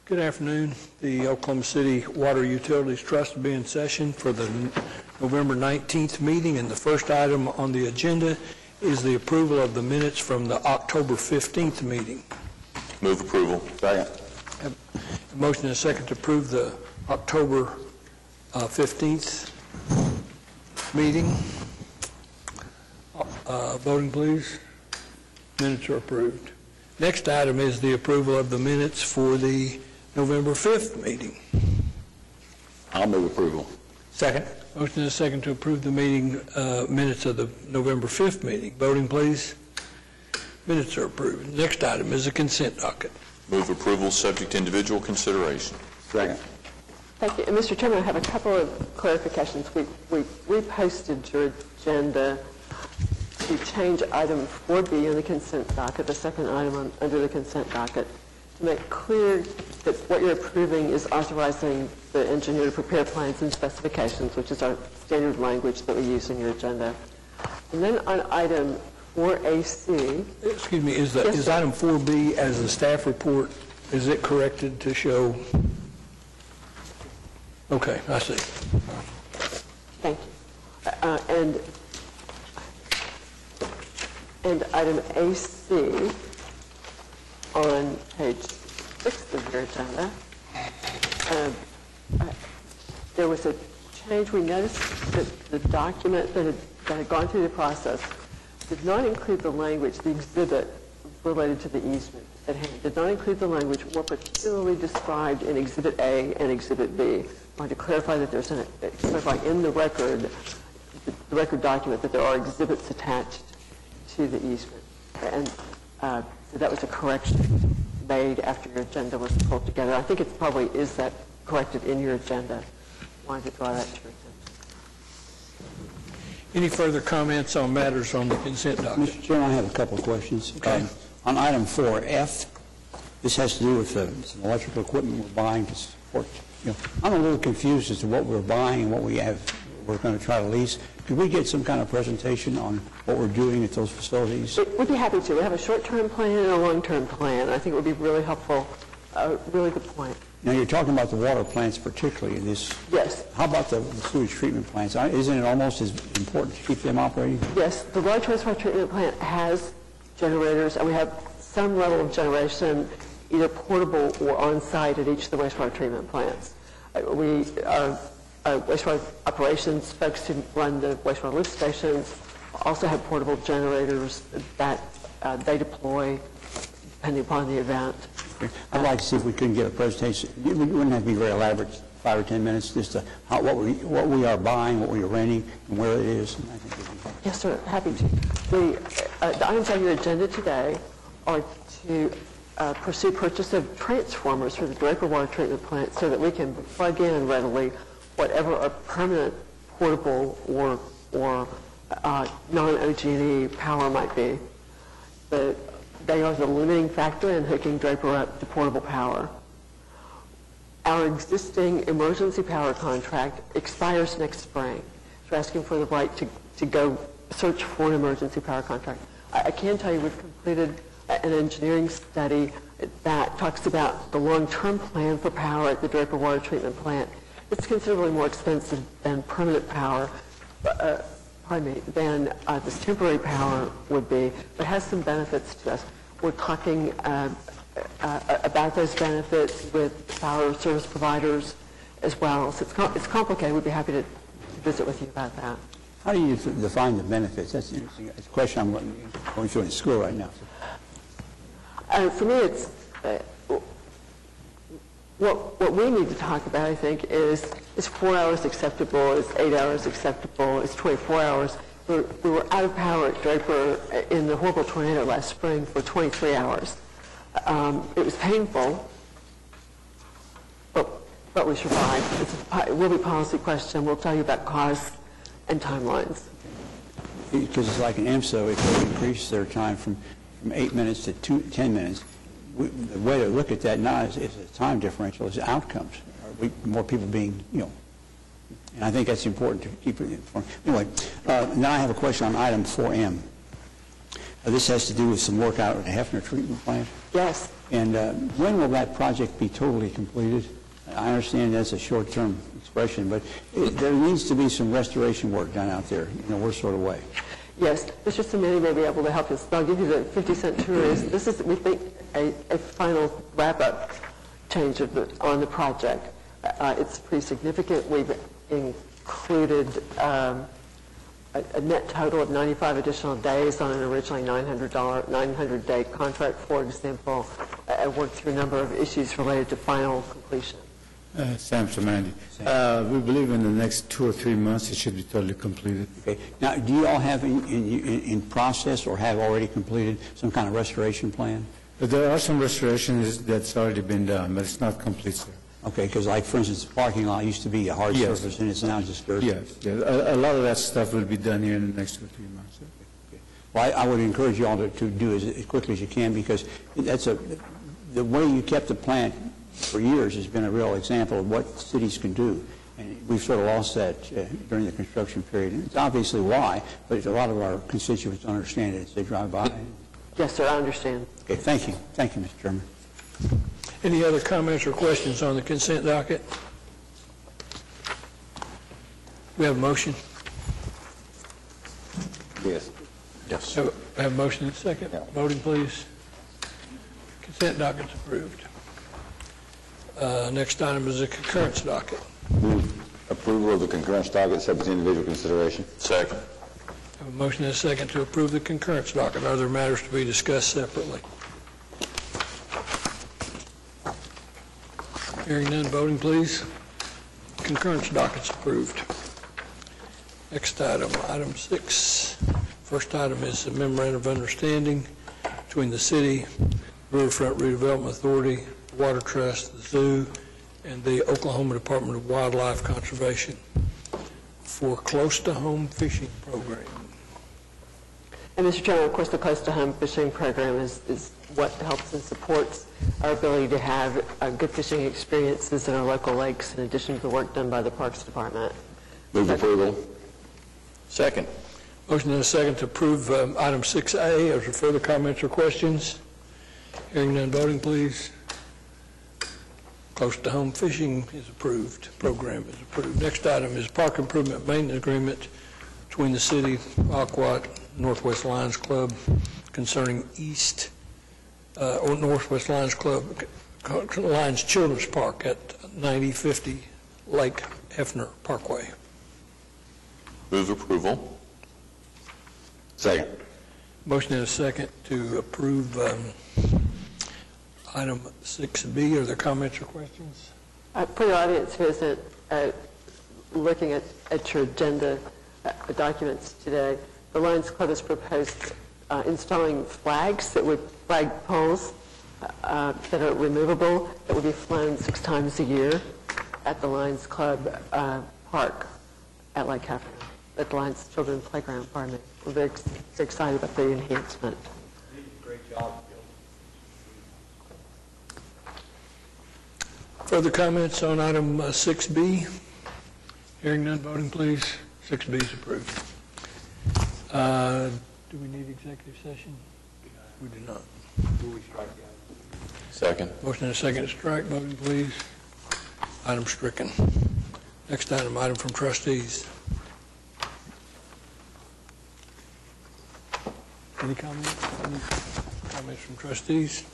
Good afternoon. The Oklahoma City Water Utilities Trust will be in session for the November 19th meeting, and the first item on the agenda is the approval of the minutes from the October 15th meeting. Move approval. Second. A motion and a second to approve the October 15th meeting. Voting, please. Minutes are approved. Next item is the approval of the minutes for the November 5th meeting. I'll move approval. Second. Motion and a second to approve the meeting minutes of the November 5th meeting. Voting, please. Minutes are approved. Next item is the consent docket. Move approval subject to individual consideration. Second. Thank you. And Mr. Chairman, I have a couple of clarifications. We reposted your agenda to change item 4B on the consent docket, the second item under the consent docket, to make clear that what you're approving is authorizing the engineer to prepare plans and specifications, which is our standard language that we use in your agenda. And then on item 4AC... Excuse me, is item 4B as the staff report, is it corrected to show... Okay, I see. Thank you. And item AC on page 6 of your agenda, there was a change. We noticed that the document that had gone through the process did not include the language, the exhibit related to the easement at hand, did not include the language more particularly described in Exhibit A and Exhibit B. I want to clarify that there's clarify in the record document that there are exhibits attached to the easement. And so that was a correction made after your agenda was pulled together. I think it probably is that corrected in your agenda. I wanted to draw that to your attention. Any further comments on matters on the consent docket? Mr. Chairman, I have a couple of questions. Okay. On item 4F, this has to do with some electrical equipment we're buying to support. I'm a little confused as to what we're buying and what we're going to try to lease. Could we get some kind of presentation on what we're doing at those facilities? We'd be happy to. We have a short-term plan and a long-term plan. I think it would be really helpful. Really good point. Now, you're talking about the water plants particularly in this. Yes. How about the sewage treatment plants? Isn't it almost as important to keep them operating? Yes. The large wastewater treatment plant has generators, and we have some level of generation, either portable or on-site at each of the wastewater treatment plants. Wastewater operations folks who run the wastewater lift stations also have portable generators that they deploy depending upon the event. I'd like to see if we couldn't get a presentation. It wouldn't have to be very elaborate, 5 or 10 minutes, just what we are buying, what we are renting, and where it is. And I think it'd be fun. Yes, sir. Happy to. The items on your agenda today are to pursue purchase of transformers for the Draper Water Treatment Plant so that we can plug in readily whatever our permanent portable or non-OG&E power might be. But they are the limiting factor in hooking Draper up to portable power. Our existing emergency power contract expires next spring. So we're asking for the right to go search for an emergency power contract. I can tell you we've completed an engineering study that talks about the long-term plan for power at the Draper Water Treatment Plant. It's considerably more expensive than permanent power, than this temporary power would be, but has some benefits to us. We're talking about those benefits with power service providers as well. So it's complicated. We'd be happy to visit with you about that. How do you define the benefits? That's interesting. It's a question I'm going through in school right now. For me, it's what we need to talk about, I think, is 4 hours acceptable, is 8 hours acceptable, is 24 hours. We were out of power at Draper in the horrible tornado last spring for 23 hours. It was painful, but we survived. It will be a policy question. We'll tell you about costs and timelines. Because it's like an EMSO, if they increase their time from 8 minutes to 10 minutes, the way to look at that now is a time differential, is outcomes. More people being, and I think that's important to keep it informed. Anyway, now I have a question on item 4M. This has to do with some work out at the Hefner treatment plant. Yes. And when will that project be totally completed? I understand that's a short-term expression, but there needs to be some restoration work done out there in a worse sort of way. Yes, Mr. Simini may be able to help us. I'll give you the 50-cent tour. This is, we think, a final wrap-up change on the project. It's pretty significant. We've included a net total of 95 additional days on an originally $900-day contract, for example. I worked through a number of issues related to final completion. Sam Samandi. We believe in the next 2 or 3 months it should be totally completed. Okay. Now, do you all have in process or have already completed some kind of restoration plan? But there are some restorations that's already been done, but it's not complete, sir. Okay, because like, for instance, the parking lot used to be a hard Yes. surface and it's now just dirt. Yes, yes. A lot of that stuff will be done here in the next 2 or 3 months. Sir. Okay. Well, I would encourage you all to do as quickly as you can, because the way you kept the plant for years has been a real example of what cities can do. And we've sort of lost that during the construction period. And it's obviously why, but a lot of our constituents don't understand it as they drive by. Yes, sir, I understand. Okay, thank you. Thank you, Mr. Chairman. Any other comments or questions on the consent docket? We have a motion? Yes. Yes. Have a motion and a second? Yeah. Voting, please. Consent docket's approved. Next item is the concurrence docket. Move approval of the concurrence docket subject to individual consideration. Second. Have a motion and a second to approve the concurrence docket. Are there matters to be discussed separately? Hearing none, voting, please. Concurrence docket's approved. Next item, item 6. First item is a memorandum of understanding between the city, Riverfront Redevelopment Authority, Water Trust, the Zoo, and the Oklahoma Department of Wildlife Conservation for close-to-home fishing program. And Mr. Chairman, of course, the close-to-home fishing program is what helps and supports our ability to have good fishing experiences in our local lakes, in addition to the work done by the Parks Department. Move approval. Second. Motion and a second to approve item 6A. Are there further comments or questions? Hearing none, voting, please. Close-to-home fishing is approved. Program is approved. Next item is park improvement maintenance agreement between the city, Aquat, Northwest Lions Club concerning or Northwest Lions Club, Lions Children's Park at 9050 Lake Hefner Parkway. Move approval. Second. Motion and a second to approve item 6B. Are there comments or questions? For your audience who isn't looking at your agenda documents today, the Lions Club has proposed installing flags flag poles that are removable, that would be flown 6 times a year at the Lions Club park at Lake Hefner, at the Lions Children's Playground, pardon me. We're very excited about the enhancement. Great job, Further comments on item 6B? Hearing none, voting, please. 6B is approved. Do we need executive session? We do not. Second. Motion and a second to strike. Voting, please. Item stricken. Next item from trustees. Any comments? Any comments from trustees?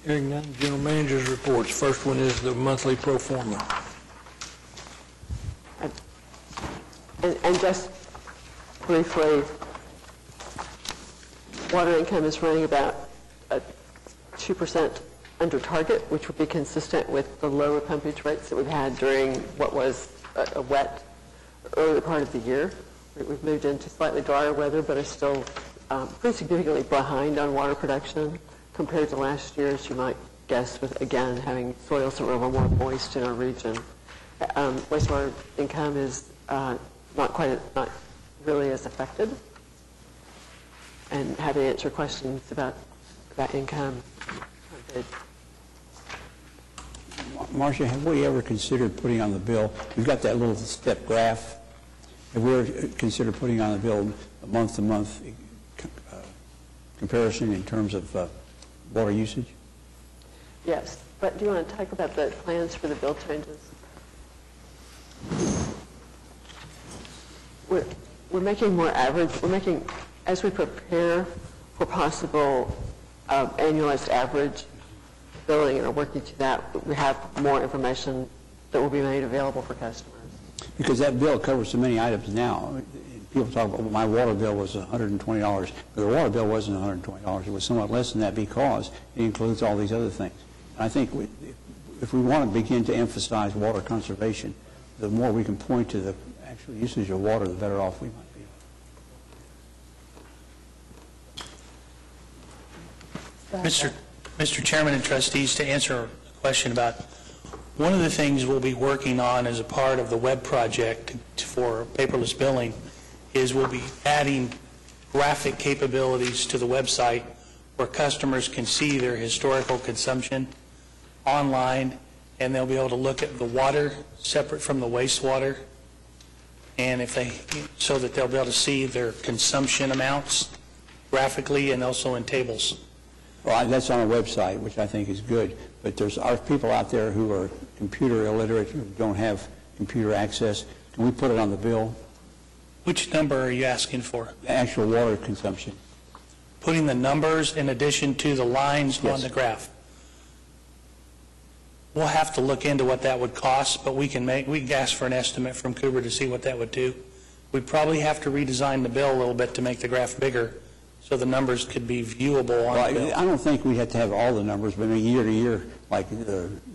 Hearing none, general manager's reports. First one is the monthly pro forma. And just briefly, water income is running about 2% under target, which would be consistent with the lower pumpage rates that we've had during what was a wet early part of the year. We've moved into slightly drier weather, but are still pretty significantly behind on water production compared to last year, as you might guess, with, again, having soils that were a little more moist in our region. Wastewater income is not really as affected. And happy to answer questions about income. Marcia, have we ever considered putting on the bill, we've got that little step graph, have we ever considered putting on the bill a month-to-month comparison in terms of water usage? Yes, but do you want to talk about the plans for the bill changes? We're making more average, as we prepare for possible annualized average billing and are working to that, we have more information that will be made available for customers. Because that bill covers so many items now. People talk about, well, my water bill was $120. But the water bill wasn't $120. It was somewhat less than that because it includes all these other things. And I think if we want to begin to emphasize water conservation, the more we can point to the actual usage of water, the better off we might be. Mr. Chairman and trustees, to answer a question about one of the things we'll be working on as a part of the web project for paperless billing is we'll be adding graphic capabilities to the website where customers can see their historical consumption online, and they'll be able to look at the water separate from the wastewater, and so that they'll be able to see their consumption amounts graphically and also in tables. Well, that's on our website, which I think is good. But there's people out there who are computer illiterate, who don't have computer access. Can we put it on the bill? Which number are you asking for? Actual water consumption. Putting the numbers in addition to the lines Yes. on the graph. We'll have to look into what that would cost, but we can ask for an estimate from Cooper to see what that would do. We'd probably have to redesign the bill a little bit to make the graph bigger, so the numbers could be viewable on the bill. I don't think we have to have all the numbers, but year to year, like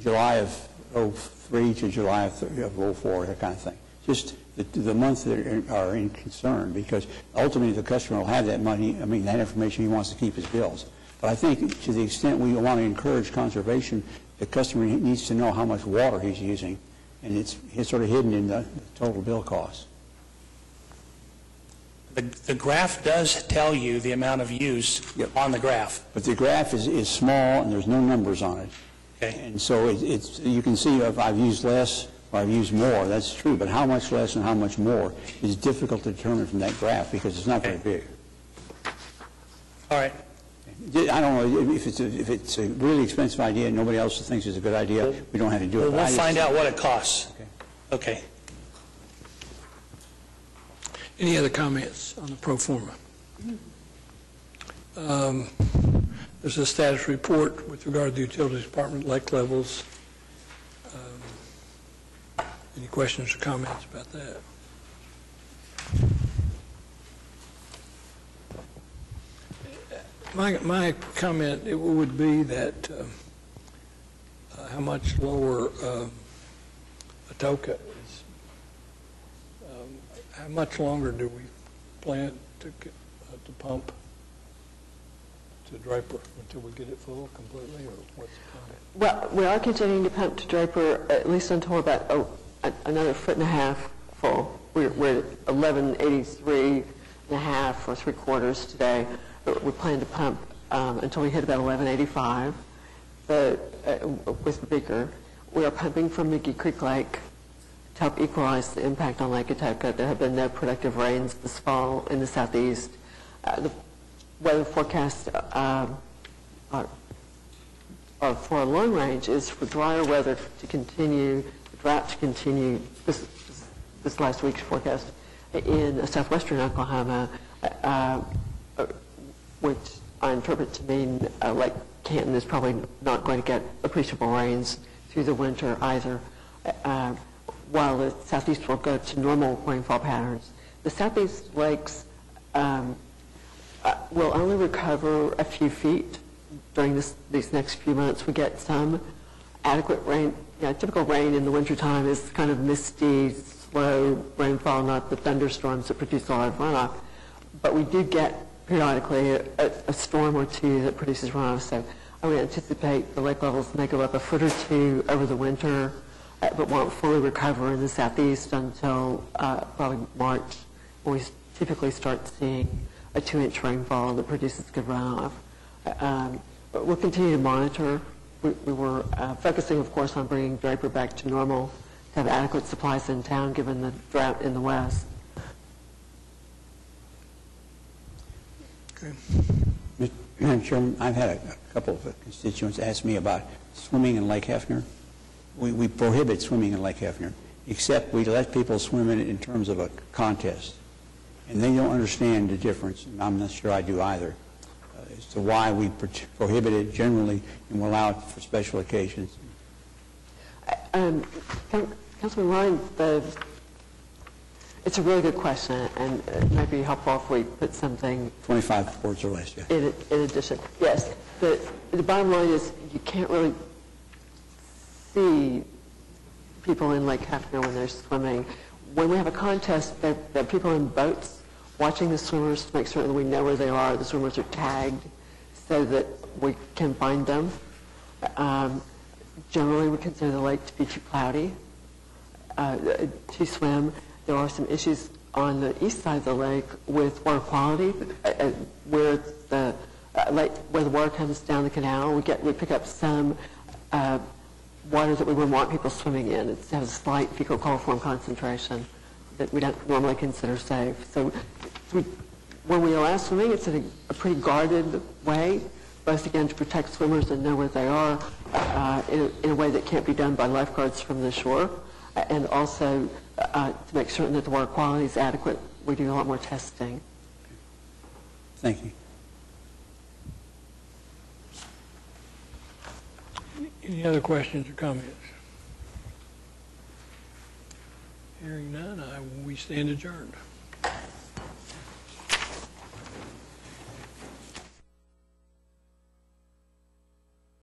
July of '03 to July of '04, that kind of thing. Just the months that are in concern, because ultimately the customer will have that money, that information he wants to keep his bills. But I think to the extent we want to encourage conservation, the customer needs to know how much water he's using, and it's sort of hidden in the total bill cost. The graph does tell you the amount of use on the graph. But the graph is small and there's no numbers on it. Okay. And so you can see if I've used less or I've used more, that's true. But how much less and how much more is difficult to determine from that graph because it's not very big. All right. I don't know if it's a really expensive idea and nobody else thinks it's a good idea, we don't have to do it. We'll find out what it costs. Okay. Any other comments on the pro forma? There's a status report with regard to the Utilities Department, lake levels. Any questions or comments about that? My comment would be that how much lower Atoka is. How much longer do we plan to pump to Draper until we get it full completely, or what's the plan? Well, we are continuing to pump to Draper at least until about another 1.5 feet full. We're at 1183 and a half or 3/4 today. We plan to pump until we hit about 1185. With bigger, we are pumping from Mickey Creek Lake to help equalize the impact on Lake Atoka. There have been no productive rains this fall in the southeast. The weather forecast for a long range is for drier weather to continue, the drought to continue. This last week's forecast in southwestern Oklahoma, which I interpret to mean Lake Canton is probably not going to get appreciable rains through the winter either. While the southeast will go to normal rainfall patterns. The southeast lakes will only recover a few feet during these next few months. We get some adequate rain. Typical rain in the wintertime is kind of misty, slow rainfall, not the thunderstorms that produce a lot of runoff. But we do get periodically a storm or two that produces runoff. So I would anticipate the lake levels may go up 1 foot or 2 over the winter, but won't fully recover in the southeast until probably March, when we typically start seeing a 2-inch rainfall that produces good runoff. But we'll continue to monitor. We were focusing, of course, on bringing Draper back to normal, to have adequate supplies in town given the drought in the west. Okay. Madam Chairman, I've had a couple of constituents ask me about swimming in Lake Hefner. We prohibit swimming in Lake Hefner, except we let people swim in it in terms of a contest. And they don't understand the difference, and I'm not sure I do either, as to why we prohibit it generally and we allow it for special occasions. Councilman Ryan, it's a really good question, and it might be helpful if we put something 25 words or less, yeah. in addition. Yes, the bottom line is you can't really see people in Lake Hefner when they're swimming. When we have a contest, there are people in boats watching the swimmers to make certain that we know where they are. The swimmers are tagged so that we can find them. Generally, we consider the lake to be too cloudy to swim. There are some issues on the east side of the lake with water quality, where the water comes down the canal. We pick up some water that we wouldn't want people swimming in. It has a slight fecal coliform concentration that we don't normally consider safe. So when we allow swimming, it's in a pretty guarded way, both again to protect swimmers and know where they are in a way that can't be done by lifeguards from the shore, and also to make certain that the water quality is adequate. We do a lot more testing. Thank you. Any other questions or comments? Hearing none, we stand adjourned.